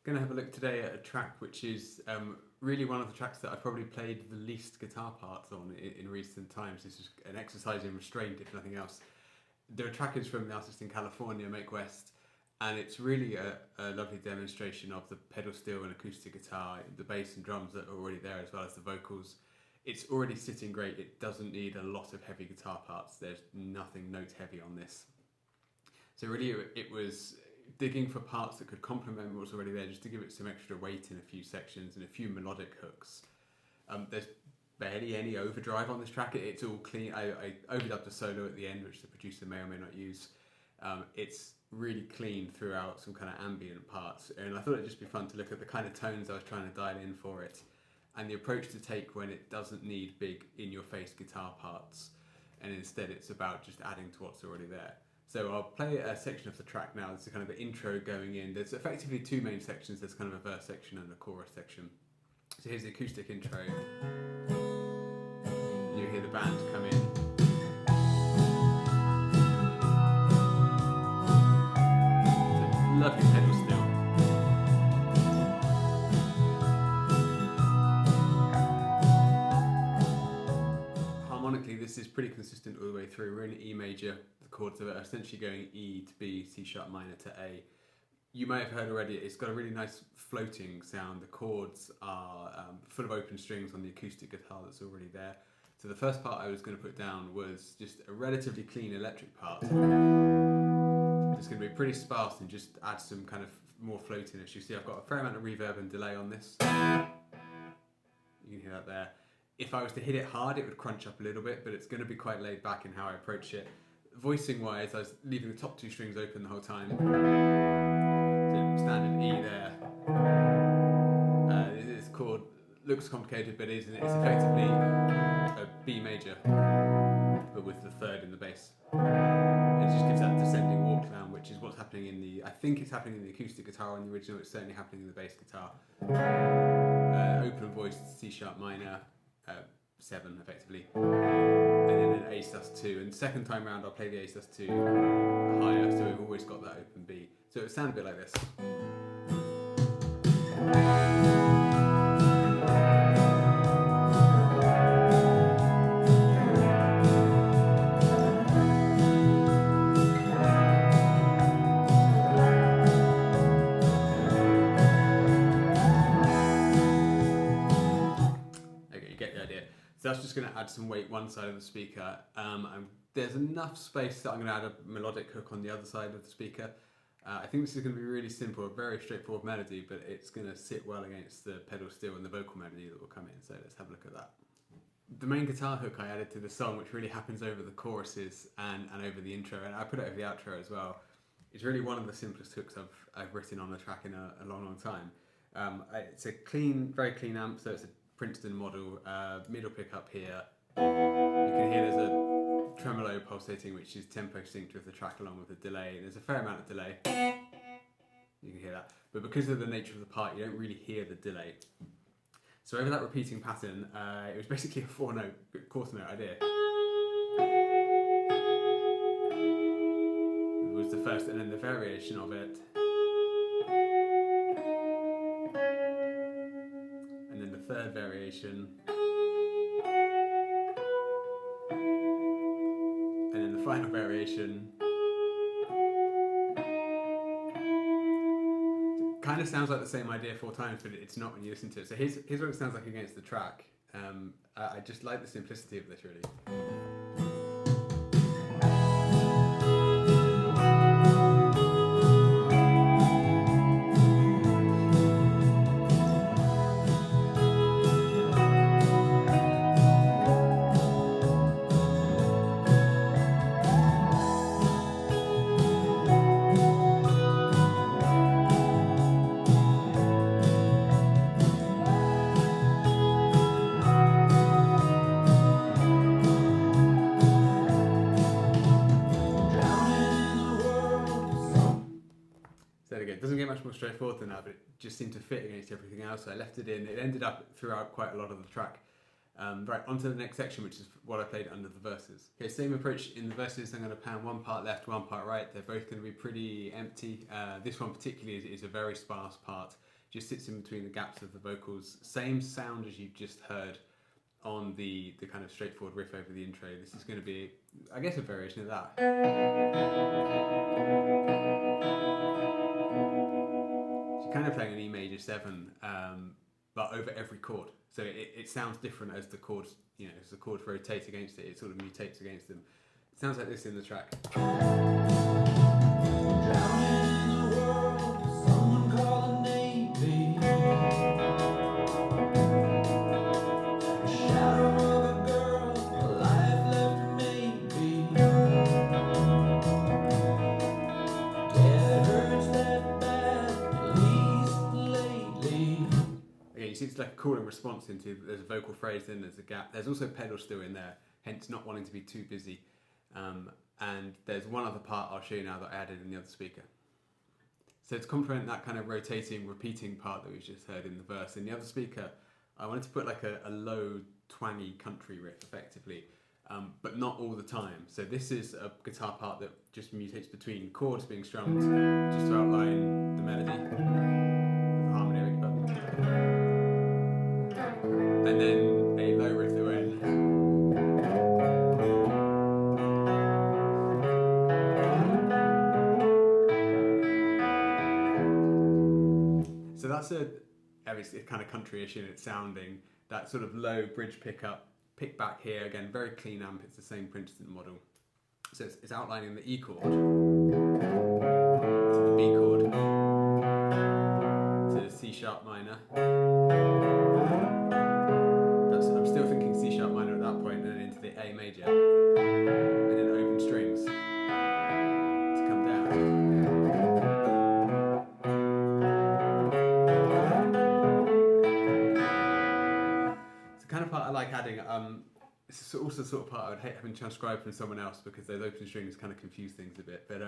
Going to have a look today at a track which is really one of the tracks that I've probably played the least guitar parts on in recent times. This is an exercise in restraint, if nothing else. The track is from the artist in California, Make West, and it's really a lovely demonstration of the pedal steel and acoustic guitar, the bass and drums that are already there, as well as the vocals. It's already sitting great. It doesn't need a lot of heavy guitar parts. There's nothing note heavy on this. So really it was digging for parts that could complement what was already there, just to give it some extra weight in a few sections and a few melodic hooks. There's barely any overdrive on this track. It's all clean. I overdubbed a solo at the end, which the producer may or may not use. It's really clean throughout, some kind of ambient parts, and I thought it'd just be fun to look at the kind of tones I was trying to dial in for it, and the approach to take when it doesn't need big in-your-face guitar parts, and instead it's about just adding to what's already there. So I'll play a section of the track now. This is kind of the intro going in. There's effectively two main sections. There's kind of a verse section and a chorus section. So here's the acoustic intro. You hear the band come in. Lovely pedal still. Harmonically, this is pretty consistent all the way through. We're in E major. The chords are essentially going E to B, C sharp minor to A. You may have heard already, it's got a really nice floating sound. The chords are full of open strings on the acoustic guitar that's already there. So the first part I was going to put down was just a relatively clean electric part. It's going to be pretty sparse and just add some kind of more floatiness. You see I've got a fair amount of reverb and delay on this. You can hear that there. If I was to hit it hard, it would crunch up a little bit, but it's going to be quite laid back in how I approach it. Voicing wise, I was leaving the top two strings open the whole time. So standard E there. This chord looks complicated, but isn't. It's effectively a B major, but with the third in the bass. It just gives that descending walk sound, which is what's happening in the, I think it's happening in the acoustic guitar on the original, it's certainly happening in the bass guitar. Open voiced C sharp minor, 7 effectively, and then an A sus2, and second time round I'll play the A sus2 higher, so we've always got that open B. So it would sound a bit like this. So that's just going to add some weight one side of the speaker. There's enough space that I'm going to add a melodic hook on the other side of the speaker. I think this is going to be really simple, a very straightforward melody, but it's going to sit well against the pedal steel and the vocal melody that will come in. So let's have a look at that. The main guitar hook I added to the song, which really happens over the choruses and over the intro, and I put it over the outro as well. It's really one of the simplest hooks I've written on the track in a long time. It's a clean, very clean amp, so it's a Princeton model, middle pickup here. You can hear there's a tremolo pulsating, which is tempo synced with the track along with the delay. There's a fair amount of delay. You can hear that. But because of the nature of the part, you don't really hear the delay. So over that repeating pattern, it was basically a 4-note, quarter note idea. It was the first, and then the variation of it. Third variation, and then the final variation. It kind of sounds like the same idea 4 times, but it's not when you listen to it. So here's what it sounds like against the track. I just like the simplicity of this, really. It doesn't get much more straightforward than that, but it just seemed to fit against everything else, so I left it in. It ended up throughout quite a lot of the track. Right, on to the next section, which is what I played under the verses. Okay, same approach in the verses. I'm going to pan one part left, one part right. They're both going to be pretty empty. This one particularly is a very sparse part. just sits in between the gaps of the vocals. Same sound as you've just heard on the kind of straightforward riff over the intro. This is going to be, I guess, a variation of that. So you're kind of playing an E major 7, but over every chord. So it sounds different as the chords, as the chords rotate against it, it sort of mutates against them. It sounds like this in the track. It's like a calling response into, there's a vocal phrase, then there's a gap. There's also pedal still in there, hence not wanting to be too busy. And there's one other part I'll show you now that I added in the other speaker. So to complement that kind of rotating, repeating part that we just heard in the verse, in the other speaker, I wanted to put like a low, twangy country riff effectively, but not all the time. So this is a guitar part that just mutates between chords being strummed, just to outline the melody, the harmony, and then a low riff that went. So that's it's kind of country-ish in its sounding. That sort of low bridge pickup, pick back here, again, very clean amp, it's the same Princeton model. So it's outlining the E chord to the B chord to the C sharp minor. I'm still thinking C sharp minor at that point, and then into the A major, and then open strings to come down. It's the kind of part I like adding. It's also the sort of part I would hate having transcribed from someone else, because those open strings kind of confuse things a bit. But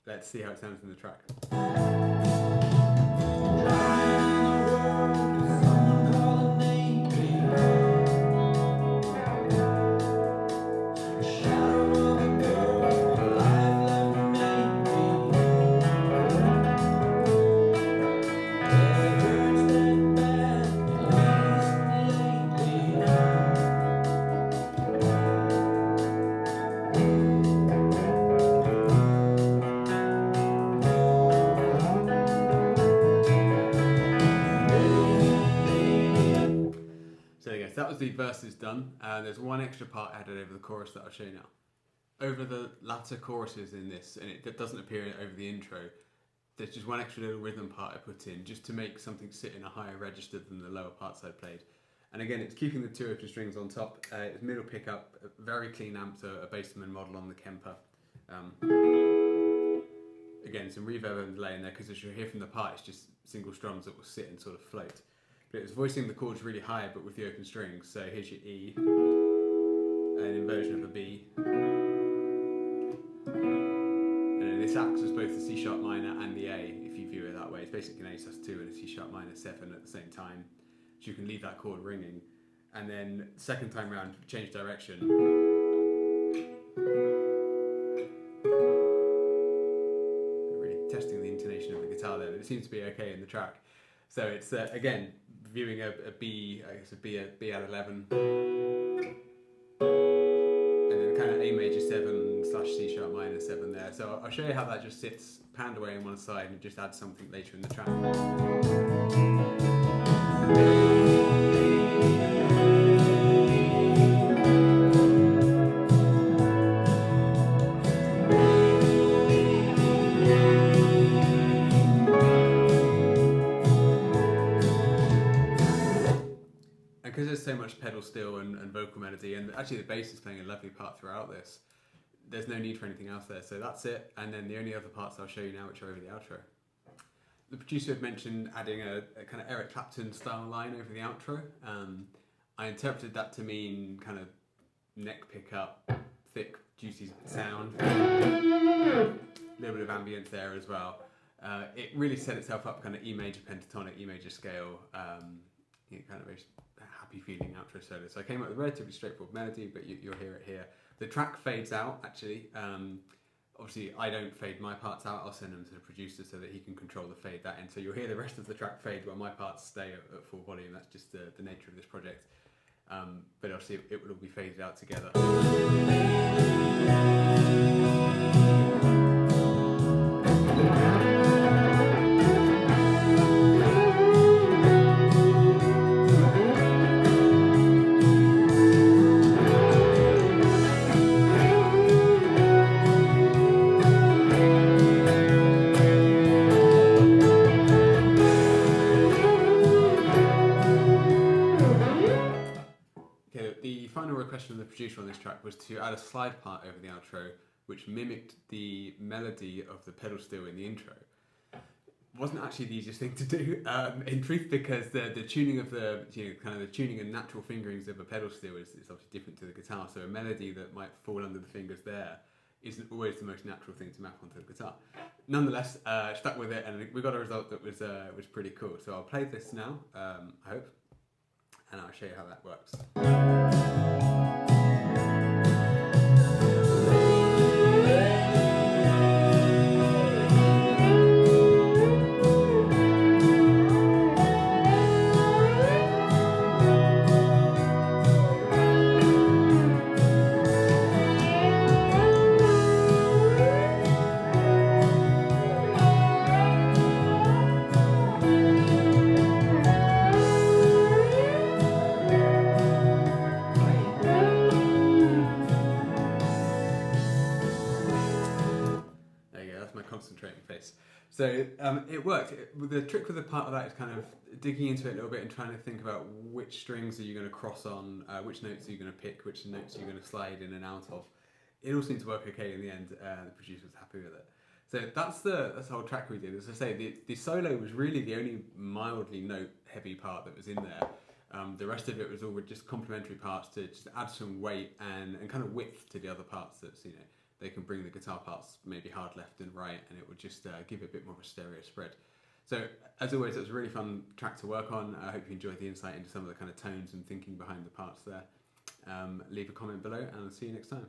let's see how it sounds in the track. That was the verses done. There's one extra part added over the chorus that I'll show you now. Over the latter choruses in this, and it doesn't appear over the intro, there's just one extra little rhythm part I put in, just to make something sit in a higher register than the lower parts I played. And again, it's keeping the two open strings on top. It's middle pickup, a very clean amp, so a Bassman model on the Kemper. Again, some reverb and delay in there, because as you'll hear from the part, it's just single strums that will sit and sort of float. But it was voicing the chords really high, but with the open strings. So here's your E, an inversion of a B. And then this acts as both the C sharp minor and the A, if you view it that way. It's basically an A sus2 and a C sharp minor 7 at the same time. So you can leave that chord ringing. And then second time round, change direction. Really testing the intonation of the guitar there, but it seems to be okay in the track. So it's, again, viewing a B, I guess a B at 11, and then kind of A major 7 / C sharp minor 7 there. So I'll show you how that just sits panned away on one side and just add something later in the track. Because there's so much pedal steel and vocal melody, and actually the bass is playing a lovely part throughout this, there's no need for anything else there. So that's it, and then the only other parts I'll show you now, which are over the outro. The producer had mentioned adding a kind of Eric Clapton style line over the outro. I interpreted that to mean kind of neck pickup, thick, juicy sound, a little bit of ambience there as well. It really set itself up kind of E major pentatonic, E major scale, kind of a happy feeling outro solo. So I came up with a relatively straightforward melody, but you'll hear it here. The track fades out actually Obviously, I don't fade my parts out. I'll send them to the producer so that he can control the fade that in. So you'll hear the rest of the track fade while my parts stay at full volume. That's just the nature of this project. But obviously, it will all be faded out together. The final request from the producer on this track was to add a slide part over the outro, which mimicked the melody of the pedal steel in the intro. Wasn't actually the easiest thing to do, in truth, because the tuning of the kind of the tuning and natural fingerings of a pedal steel is obviously different to the guitar. So a melody that might fall under the fingers there isn't always the most natural thing to map onto the guitar. Nonetheless, stuck with it, and we got a result that was pretty cool. So I'll play this now, I hope, and I'll show you how that works. Concentrating face. So it worked. The trick with the part of that is kind of digging into it a little bit and trying to think about which strings are you going to cross on, which notes are you going to pick, which notes are you going to slide in and out of. It all seemed to work okay in the end. The producer was happy with it. So that's the whole track we did. As I say, the solo was really the only mildly note heavy part that was in there. The rest of it was all just complementary parts to just add some weight and kind of width to the other parts that's, they can bring the guitar parts maybe hard left and right, and it would just give it a bit more of a stereo spread. So as always, it was a really fun track to work on. I hope you enjoyed the insight into some of the kind of tones and thinking behind the parts there. Leave a comment below, and I'll see you next time.